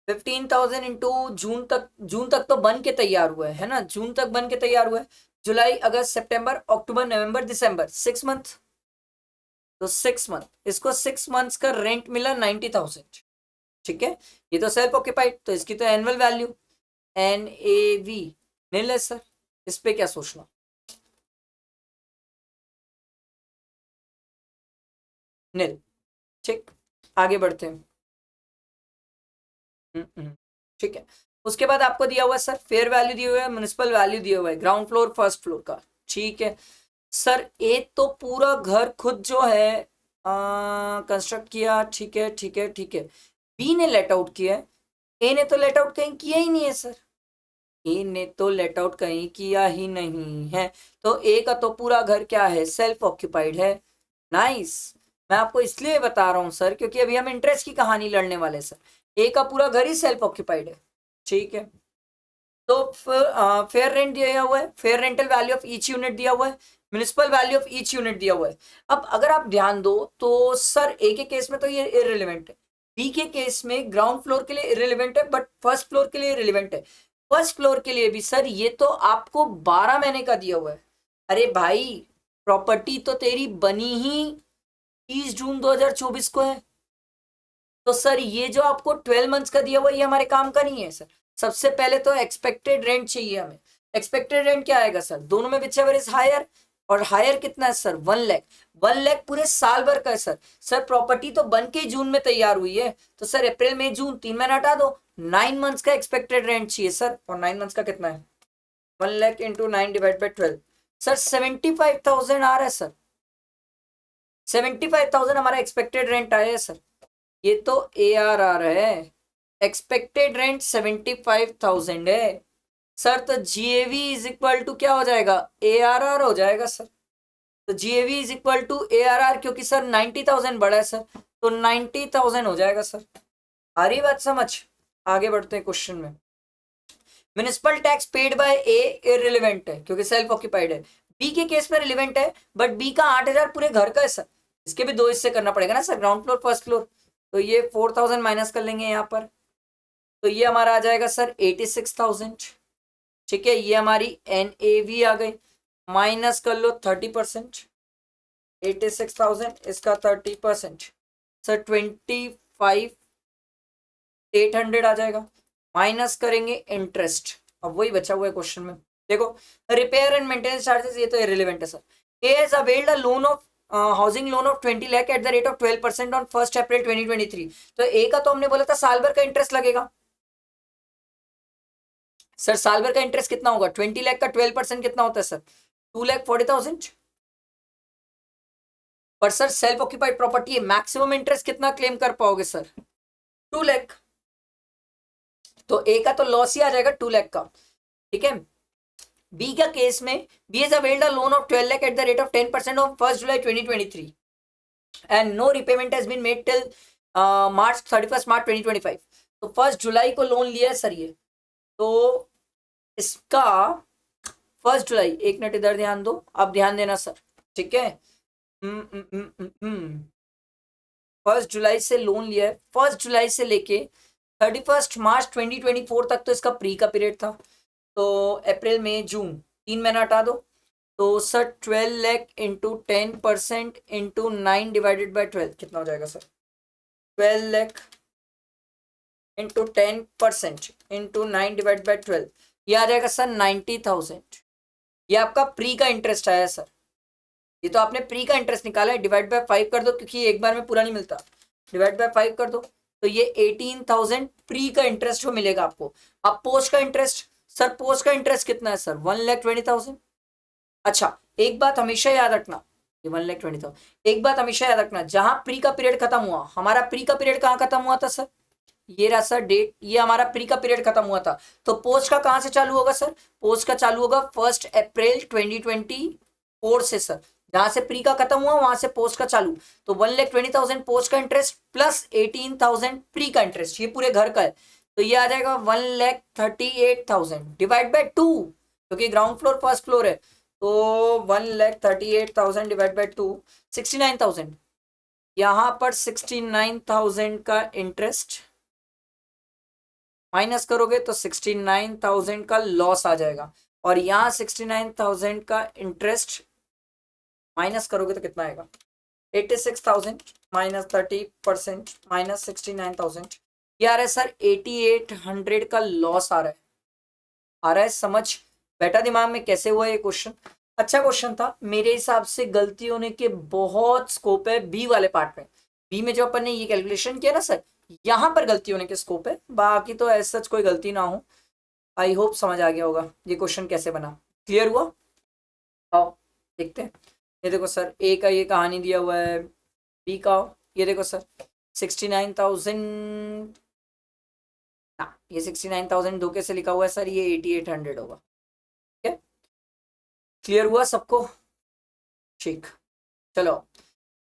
15,000 इंटू जून तक, जून तक तो बन के तैयार हुआ है ना, जून तक बन के तैयार हुआ है, जुलाई अगस्त सितंबर अक्टूबर नवंबर दिसंबर, 6 मंथ। तो 6 मंथ, इसको 6 मंथ्स का रेंट मिला 90,000। ठीक है, ये तो सेल्फ ऑक्यूपाइड, तो इसकी तो एनुअल वैल्यू NAV नील है सर। इस पे क्या सोचना? नील। ठीक, आगे बढ़ते हैं। ठीक है, उसके बाद आपको दिया हुआ है सर फेयर वैल्यू दिया हुआ है, म्युनिसिपल वैल्यू दिया हुआ है ग्राउंड फ्लोर फर्स्ट फ्लोर का। ठीक है सर, ए तो पूरा घर खुद जो है कंस्ट्रक्ट किया। ठीक है ठीक है ठीक है, बी ने लेट आउट किया है, ए ने तो लेट आउट कहीं किया ही नहीं है सर। ए ने तो लेट आउट कहीं किया ही नहीं है, तो ए का तो पूरा घर क्या है, सेल्फ ऑक्यूपाइड है। नाइस। मैं आपको इसलिए बता रहा हूँ सर क्योंकि अभी हम इंटरेस्ट की कहानी लड़ने वाले सर। ए का पूरा घर ही सेल्फ ऑक्यूपाइड है, ठीक है। तो फेयर रेंट दिया हुआ है, fair rental value of each unit दिया हुआ है, municipal value of each unit दिया हुआ है। अब अगर आप ध्यान दो तो सर ए के केस में तो ये इररिलेवेंट है, बी के केस में ग्राउंड फ्लोर के लिए इररिलेवेंट है, बट फर्स्ट फ्लोर के लिए रिलेवेंट है। फर्स्ट फ्लोर के लिए भी सर ये तो आपको 12 महीने का दिया हुआ है। अरे भाई प्रॉपर्टी तो तेरी बनी ही 30 जून 2024 को है, तो सर ये जो आपको 12 मंथ्स का दिया हुआ ये हमारे काम का नहीं है सर। सबसे पहले तो एक्सपेक्टेड रेंट चाहिए हमें। एक्सपेक्टेड रेंट क्या आएगा सर, दोनों में विच एवर इज हायर, और हायर कितना है सर, 1 लाख। 1 लाख पूरे साल भर का है सर। सर प्रॉपर्टी तो बन के जून में तैयार हुई है, तो सर अप्रैल मई जून 3 महीना हटा दो, 9 मंथ्स का एक्सपेक्टेड रेंट चाहिए सर। और 9 मंथ्स का कितना है, 1 lakh into 9 divide by 12, sir 75,000 आ रहा है सर। 75,000 हमारा एक्सपेक्टेड रेंट आया है सर। ये तो ARR है, एक्सपेक्टेड रेंट 75,000 है सर। तो GAV इज इक्वल टू क्या हो जाएगा, ARR हो जाएगा सर। तो GAV is equal to ARR, क्योंकि सर 90,000 बड़ा है सर, तो 90,000 हो जाएगा सर। आ रही बात समझ। आगे बढ़ते हैं क्वेश्चन में। Municipal tax paid by A irrelevant है क्योंकि सेल्फ ऑक्यूपाइड है। बी के केस में रिलेवेंट है, बट बी का 8,000 पूरे घर का है सर। इसके भी 2 हिस्से करना पड़ेगा ना sir, ground floor first floor. तो ये 4,000 माइनस कर लेंगे यहाँ पर, तो ये हमारा आ जाएगा सर 86,000। ठीक है, ये हमारी NAV आ गई, माइनस कर लो 30%। 86,000 इसका 30% सर 25,800 आ जाएगा। माइनस करेंगे इंटरेस्ट, अब वही बचा हुआ है क्वेश्चन में। देखो रिपेयर एंड मेंटेनेंस चार्जेस ये तो इररिलेवेंट है sir. A has availed a loan of housing loan of 20 lakh at the rate of 12% on 1 April 2023। तो ए का तो हमने बोला था साल भर का इंटरेस्ट लगेगा सर। साल भर का इंटरेस्ट कितना होगा, 20 लाख का 12% कितना होता है सर, 2,40,000। पर सर सेल्फ ऑक्यूपाइड प्रॉपर्टी है, मैक्सिमम इंटरेस्ट कितना क्लेम कर पाओगे सर, 2 लाख। तो ए का तो लॉस ही आ जाएगा 2 लाख का, ठीक है। बी का केस में B has availed a loan of 12 lakh at the rate of 10% on 1 July 2023 and no repayment has been made till March 31 March 2025। तो 1 जुलाई को लोन लिया है सर ये, तो इसका 1 जुलाई, एक मिनट इधर ध्यान दो, आप ध्यान देना सर, ठीक है। 1 जुलाई से लोन लिया है, 1 जुलाई से लेके 31 मार्च 2024 तक तो इसका प्री का पीरियड था। तो अप्रैल मई जून 3 महीना हटा दो, तो sir 12 lakh into 10% into 9 divided by 12 कितना हो जाएगा sir, 12 lakh into 10% into 9 divide by 12, ये आ जाएगा सर 90,000। ये आपका प्री का इंटरेस्ट आया सर। ये तो आपने प्री का इंटरेस्ट निकाला है, डिवाइड बाय 5 कर दो क्योंकि एक बार में पूरा नहीं मिलता, डिवाइड बाय 5 कर दो, तो ये 18,000 प्री का इंटरेस्ट जो मिलेगा आपको। अब पोस्ट का इंटरेस्ट सर, पोस्ट का इंटरेस्ट कितना है सर, 1,20,000। अच्छा एक बात हमेशा याद रखना, ये 1,20,000, एक बात हमेशा याद रखना, जहां प्री का पीरियड खत्म हुआ, हमारा प्री का पीरियड कहाँ खत्म हुआ था सर, ये रहा सर डेट, ये हमारा प्री का पीरियड खत्म हुआ था। तो पोस्ट का कहां से चालू होगा सर, पोस्ट का चालू होगा 1 अप्रैल 2024 से सर। जहां से प्री का खत्म हुआ वहां से पोस्ट का चालू, तो 1,20,000 पोस्ट का इंटरेस्ट प्लस 18,000 प्री का इंटरेस्ट, ये पूरे घर का है। तो ये आ जाएगा 1,38,000 डिवाइड बाई 2, क्योंकि ग्राउंड फ्लोर फर्स्ट फ्लोर है, तो 1,38,000 डिवाइड बाई 2 69,000। यहां पर 69,000 का इंटरेस्ट माइनस करोगे तो 69,000 का लॉस आ जाएगा, और यहाँ 69,000 का इंटरेस्ट माइनस करोगे तो कितना आएगा, 86,000 माइनस 30% माइनस 69,000, ये आ रहा है सर 8,800 का लॉस आ रहा है। आ रहा है समझ, बैठा दिमाग में कैसे हुआ ये क्वेश्चन। अच्छा क्वेश्चन था, मेरे हिसाब से गलती होने के बहुत स्कोप है बी वाले पार्ट में। बी में जो अपन ने ये कैलकुलेशन किया ना सर, यहाँ पर गलती होने के स्कोप है, बाकी तो ऐसा सच कोई गलती ना हो। आई होप समझ आ गया होगा ये क्वेश्चन कैसे बना, क्लियर हुआ। आओ देखते हैं। ये देखो सर ए का ये कहानी दिया हुआ है, बी का ये देखो सर 69,000, ये 69,000 धोखे से लिखा हुआ है सर, ये 8800 होगा। ठीक है, क्लियर हुआ सबको? ठीक, चलो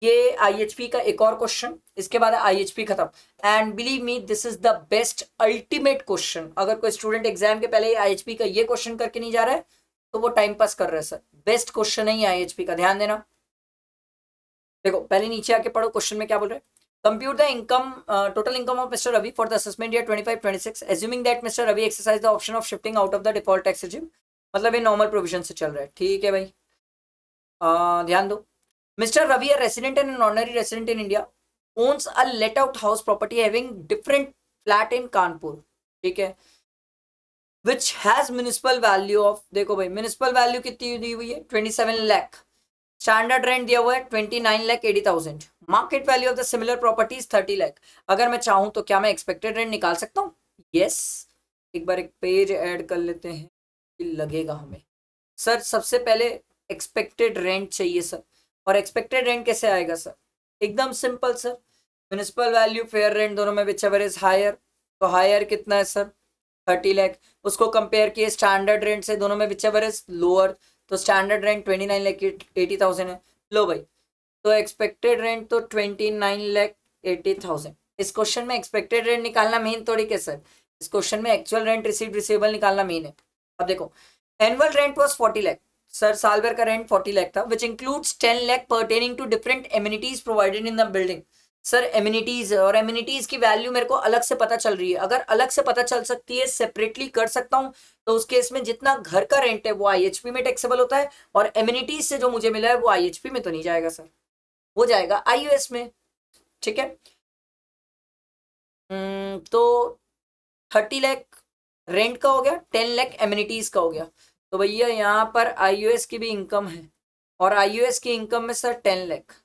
ये आईएचपी का एक और क्वेश्चन, इसके बाद आईएचपी खत्म। And believe me this is the best ultimate question. अगर कोई स्टूडेंट एग्जाम के पहले आईएचपी का ये क्वेश्चन करके नहीं जा रहा है तो वो टाइम पास कर रहा है सर। बेस्ट क्वेश्चन है ये आईएचपी का, ध्यान देना। देखो पहले नीचे आके पढ़ो क्वेश्चन में क्या बोल रहे हैं। Compute the income total income of mister Ravi for the assessment year 25-26 assuming that mister Ravi exercise the option of shifting out of the default tax regime. मतलब ये नॉर्मल प्रोविजन से चल रहा है। ठीक है भाई, ध्यान दो। Mister Ravi, a resident and an ordinary resident in India, owns a let out house property having different flat in Kanpur, ठीक है, which has municipal value of, देखो भाई municipal value कितनी दी हुई है 27 लाख, स्टैंडर्ड रेंट दिया हुआ है 29,80,000, market value of the similar property 30 lakh. अगर मैं चाहूं तो क्या मैं एक्सपेक्टेड रेंट निकाल सकता हूँ? यस, एक बार एक पेज ऐड कर लेते हैं, लगेगा हमें। सर सबसे पहले एक्सपेक्टेड रेंट चाहिए सर, और एक्सपेक्टेड रेंट कैसे आएगा सर? एकदम simple sir, municipal value fair rent दोनों में विचएवर इज हायर, तो हायर कितना है सर 30 लाख, उसको कंपेयर किए स्टैंडर्ड रेंट से, दोनों में विचएवर इज लोअर, तो स्टैंडर्ड रेंट 29,80,000 है। लो भाई, तो एक्सपेक्टेड रेंट तो 29,80,000। इस क्वेश्चन में एक्सपेक्टेड रेंट निकालना मेन थोड़ी के सर, इस क्वेश्चन में एक्चुअल रेंट रिसीव्ड रिसीवेबल निकालना मेन है। अब देखो annual rent was 40 lakh sir, साल भर का रेंट 40 लाख था, which includes 10 lakh pertaining to different amenities provided in the building. Sir amenities और एमिनिटीज की वैल्यू मेरे को अलग से पता चल रही है, अगर अलग से पता चल सकती है, सेपरेटली कर सकता हूं, तो उस केस में जितना घर का रेंट है वो आईएचपी में टैक्सेबल होता है, और एमिनिटीज से जो मुझे मिला है वो आईएचपी में तो नहीं जाएगा सर, वो जाएगा आईयूएस में। ठीक है, तो 30 लाख रेंट का हो गया, 10 लाख एमिनिटीज का हो गया। तो भैया यहाँ पर आईयूएस की भी इनकम है, और आईयूएस की इनकम में सर 10 लाख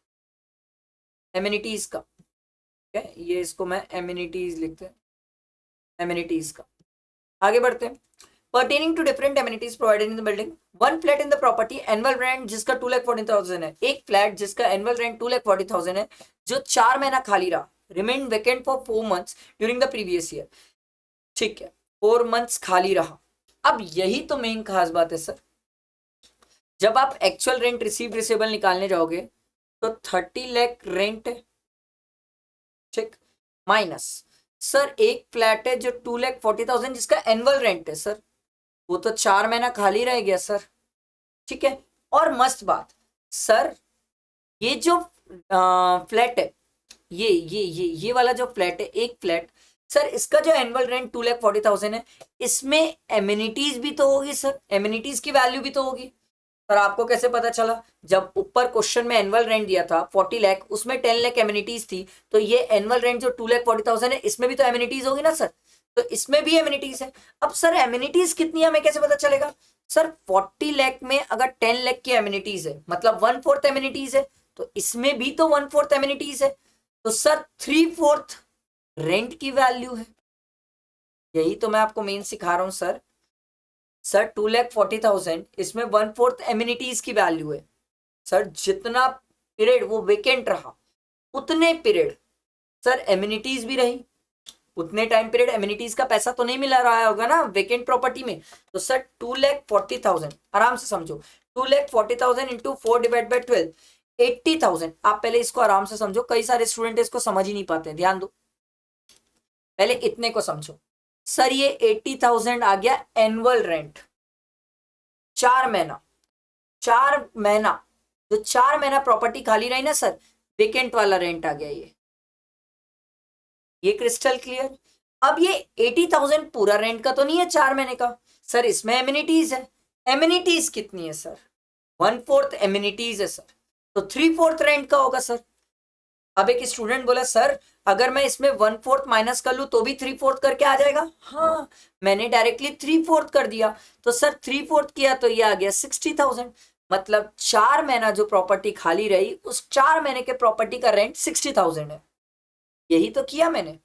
एमिनिटीज का। ठीक है, ये इसको मैं एमिनिटीज लिखते हैं, एमिनिटीज का। आगे बढ़ते हैं। Pertaining to different amenities provided in the building, one flat in the property annual rent जिसका 2,40,000 है, एक फ्लैट जिसका एनुअल रेंट 2,40,000 है, जो 4 महीना खाली रहा, remain vacant for 4 months during the previous year. ठीक है, 4 months खाली रहा। अब यही तो मेन खास बात है सर, जब आप एक्चुअल रेंट रिसीव रिसीवेबल निकालने जाओगे तो 30 लाख रेंट है, ठीक, माइनस सर एक फ्लैट है जो 2,40,000 जिसका एनुअल रेंट है सर, वो तो 4 महीना खाली रह गया सर। ठीक है, और मस्त बात सर, ये जो फ्लैट है, ये वाला जो फ्लैट है, एक फ्लैट सर, इसका जो एनुअल रेंट 2,40,000 है, इसमें एमिनिटीज भी तो होगी सर, एमिनिटीज की वैल्यू भी तो होगी। पर आपको कैसे पता चला? जब ऊपर क्वेश्चन में एनुअल रेंट दिया था 40 लाख, उसमें 10 लाख एमिनिटीज थी, तो ये एनुअल रेंट जो 2,40,000 है, इसमें भी तो एमिनिटीज होगी ना सर, तो इसमें भी एमिनिटीज है। अब सर एमिनिटीज कितनी हमें कैसे पता चलेगा? सर 40 लाख में अगर 10 लाख की एमिनिटीज है, मतलब 1/4 एमिनिटीज है, तो इसमें भी तो 1/4 एमिनिटीज है, तो सर 3/4 रेंट की वैल्यू है। यही तो मैं आपको मेन सिखा रहा हूं सर। सर 2,40,000, इसमें 1/4 एमिनिटीज की वैल्यू है सर, जितना पीरियड वो वेकेंट रहा उतने पीरियड सर एमिनिटीज भी रही, उतने टाइम पीरियड एमिनिटीज का पैसा तो नहीं मिला रहा होगा ना वेकेंट प्रॉपर्टी में। तो सर 2,40,000, आराम से समझो, 2,40,000 इंटू 4 डिवाइड बाई 12, 80,000। आप पहले इसको आराम से समझो, कई सारे स्टूडेंट इसको समझ ही नहीं पाते, ध्यान दो, पहले इतने को समझो सर। ये 80,000 आ गया एनुअल रेंट, 4 महीना, 4 महीना, जो 4 महीना प्रॉपर्टी खाली रही ना सर, वेकेंट वाला रेंट आ गया ये क्रिस्टल क्लियर। अब ये 80,000 पूरा रेंट का तो नहीं है 4 महीने का सर, इसमें एमिनिटीज है। एमिनिटीज कितनी है सर? 1/4 एमिनिटीज है सर, तो 3/4 रेंट का होगा सर। अब एक स्टूडेंट बोला सर अगर मैं इसमें 1/4 माइनस कर लूं तो भी 3/4 करके आ जाएगा। हाँ, मैंने डायरेक्टली 3/4 कर दिया, तो सर 3/4 किया तो ये आ गया 60,000। मतलब 4 महीना जो प्रॉपर्टी खाली रही, उस 4 महीने के प्रॉपर्टी का रेंट 60,000 है। यही तो किया मैंने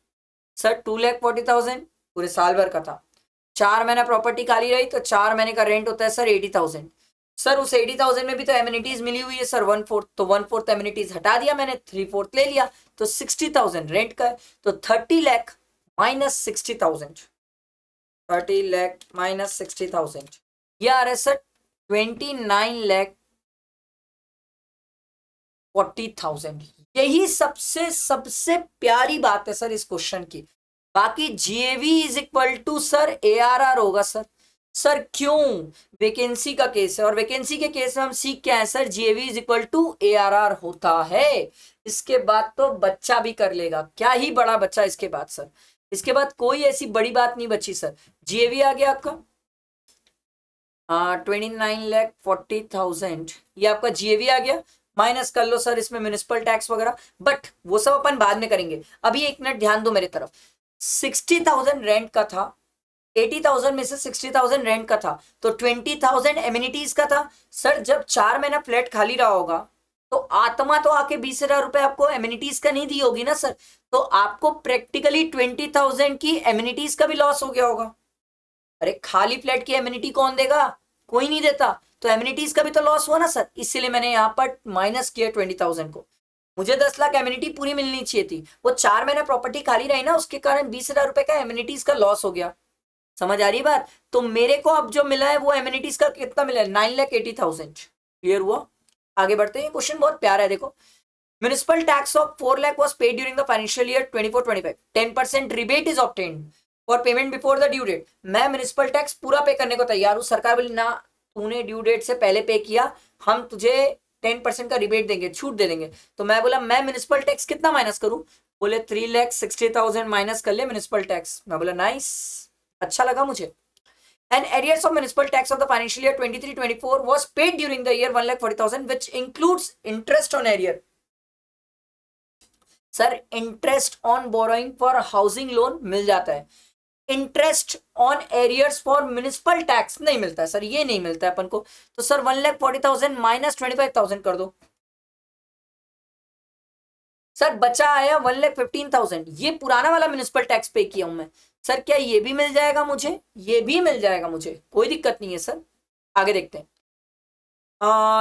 सर। 2,40,000 पूरे साल भर का था, 4 महीना प्रॉपर्टी खाली रही, तो 4 महीने का रेंट होता है सर 80,000। सर उस 80,000 में भी तो एमिनिटीज मिली हुई है सर 1/4, तो 1/4 एमिनिटीज हटा दिया मैंने, 3/4 ले लिया, तो 60,000 रेंट का है। तो 30 लाख माइनस 60,000, 30 लाख माइनस 60,000, ये आ रहा है सर 29,40,000। यही सबसे सबसे प्यारी बात है सर इस क्वेश्चन की। बाकी GAV is equal to sir ARR होगा सर। सर क्यों? वैकेंसी का केस है और वैकेंसी के केस में हम सीख क्या है sir, GAV is equal to ARR होता है। इसके बाद तो बच्चा भी कर लेगा, क्या ही बड़ा बच्चा इसके बाद सर। इसके बाद कोई ऐसी बड़ी बात नहीं बची सर। जीएवी आ गया आपका 29,40,000, ये आपका जीएवी आ गया। माइनस कर लो सर इसमें म्युनिसिपल टैक्स वगैरह, बट वो सब अपन बाद में करेंगे। अभी एक मिनट ध्यान दो मेरे तरफ। 60,000 रेंट का था, 80,000 में से 60,000 रेंट का था, तो 20,000 एमिनिटीज का था। सर जब 4 महीना फ्लैट खाली रहा होगा तो आत्मा तो आके 20,000 रुपए आपको एमिनिटीज का नहीं दी होगी ना सर। तो आपको प्रैक्टिकली 20,000 की एमिनिटीज का भी लॉस हो गया होगा। अरे खाली फ्लैट की एमिनिटी कौन देगा? कोई नहीं देता, तो एमिनिटीज का भी तो लॉस हुआ ना सर। इसीलिए मैंने यहाँ पर माइनस किया 20,000 को। मुझे 10 लाख एमिनिटी पूरी मिलनी चाहिए थी, वो 4 महीने प्रॉपर्टी खाली रही ना, उसके कारण 20,000 रुपए का एमिनिटीज का लॉस हो गया। समझ आ रही बात? तो मेरे को अब जो मिला है वो एमिनिटीज का कितना मिला है, 9,80,000। क्लियर हुआ? आगे बढ़ते हैं। क्वेश्चन बहुत प्यारा है, देखो। Municipal tax of 4 lakh was paid during the financial year 24-25. 10% rebate is obtained for payment before the due date. मैं म्युनिसिपल टैक्स पूरा पे करने को तैयार हूँ। सरकार बोली ना, तूने ड्यू डेट से पहले पे किया, हम तुझे 10% का रिबेट देंगे, छूट दे देंगे। तो मैं बोला मैं म्युनिसिपल टैक्स कितना माइनस करूं? बोले 3,60,000 माइनस कर ले म्युनिसिपल टैक्स। मैं बोला नाइस, अच्छा लगा मुझे। And arrears of municipal tax of the financial year 23-24 was paid during the year 1,40,000, which includes interest on arrear. Sir interest on borrowing for housing loan मिल जाता है, interest on arrears for municipal tax नहीं मिलता है sir, ये नहीं मिलता है अपन को। तो सर 1,40,000 माइनस 25,000 कर दो। सर बचा आया 1,15,000, ये पुराना वाला म्युनिसिपल टैक्स पे किया हूं मैं। सर क्या ये भी मिल जाएगा मुझे? ये भी मिल जाएगा मुझे, कोई दिक्कत नहीं है सर। आगे देखते हैं।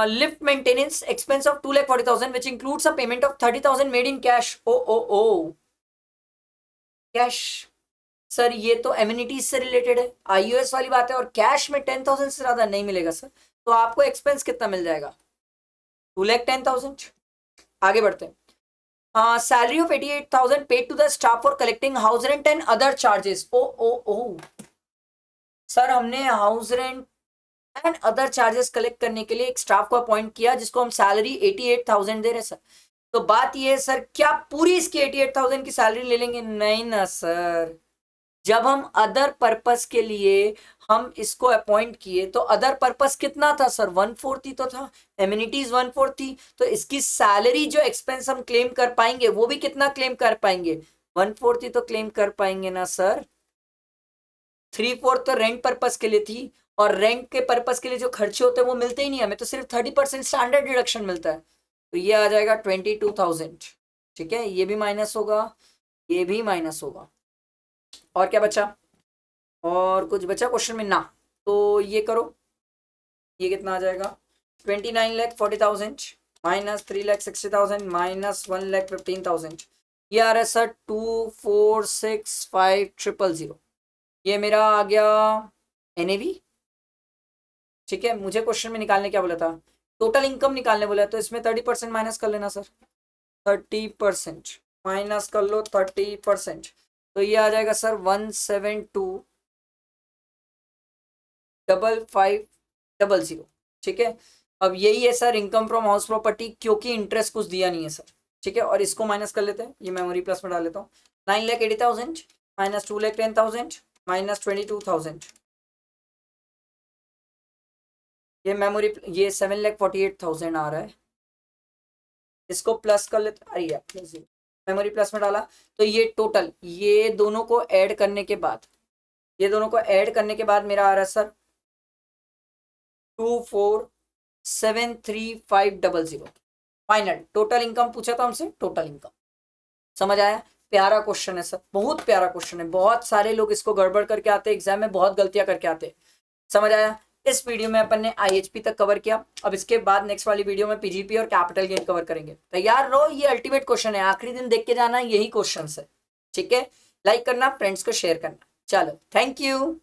Lift maintenance expense of 2,40,000 which includes a payment of 30,000 made in cash. Oh cash. Sir ये तो एमिनिटीज से रिलेटेड है, आईओएस वाली बात है, और कैश में 10,000 से ज्यादा नहीं मिलेगा सर। तो आपको एक्सपेंस कितना मिल जाएगा? 2,10,000। आगे बढ़ते हैं। Salary of 88,000 paid to the staff for collecting house rent and other charges. Oh sir हमने house rent and other charges collect करने के लिए एक स्टाफ को अपॉइंट किया, जिसको हम सैलरी 88,000 दे रहे सर। तो बात ये है सर, क्या पूरी इसकी 88,000 की सैलरी ले लेंगे? नहीं ना सर। जब हम अदर पर्पस के लिए हम इसको अपॉइंट किए तो अदर पर्पस कितना था सर? 1/4 ही तो था, एमिनिटीज 1/4 थी। तो इसकी सैलरी जो एक्सपेंस हम क्लेम कर पाएंगे वो भी कितना क्लेम कर पाएंगे? 1/4 ही तो क्लेम कर पाएंगे ना सर। 3/4 तो रेंट पर्पस के लिए थी, और रेंट के पर्पस के लिए जो खर्चे होते हैं वो मिलते ही नहीं, हमें तो सिर्फ 30% स्टैंडर्ड डिडक्शन मिलता है। तो ये आ जाएगा 22,000। ठीक है, ये भी माइनस होगा, ये भी माइनस होगा। और क्या बचा? और कुछ बचा क्वेश्चन में ना? तो ये करो, ये कितना आ जाएगा? 29,40,000 माइनस 3,60,000 माइनस 1,15,000। ये आ रहा है सर 2,4,6,5,000। ये मेरा आ गया एनएवी। ठीक है, मुझे क्वेश्चन में निकालने क्या बोला था? टोटल इनकम निकालने बोला, तो इसमें 30% माइनस कर लेना सर। 30% माइनस कर लो 30%, तो ये आ जाएगा सर 172,550। ठीक है, अब यही है sir income from house property, क्योंकि इंटरेस्ट कुछ दिया नहीं है सर। ठीक है, और इसको माइनस कर लेते हैं, ये मेमोरी प्लस में डाल लेता हूँ। 9,80,000 माइनस 2,10,000 माइनस 22,000। ये मेमोरी, ये 7,48,000 आ रहा है। इसको प्लस कर लेते, अरे यार मेमोरी प्लस में डाला, तो ये टोटल, ये दोनों को ऐड करने के बाद, ये दोनों को ऐड करने के बाद मेरा आ रहा है सर 2,47,3,500। फाइनल टोटल इनकम पूछा था हमसे, टोटल इनकम। समझ आया? प्यारा क्वेश्चन है सर, बहुत प्यारा क्वेश्चन है। बहुत सारे लोग इसको गड़बड़ करके आते हैं एग्जाम में, बहुत गलतियां करके आते हैं। समझ आया? इस वीडियो में अपन ने आईएचपी तक कवर किया। अब इसके बाद नेक्स्ट वाली वीडियो में पीजीपी और कैपिटल गेन कवर करेंगे। तैयार रहो, ये अल्टीमेट क्वेश्चन है, आखिरी दिन देख के जाना, यही क्वेश्चन है। ठीक है, लाइक करना, फ्रेंड्स को शेयर करना। चलो, थैंक यू।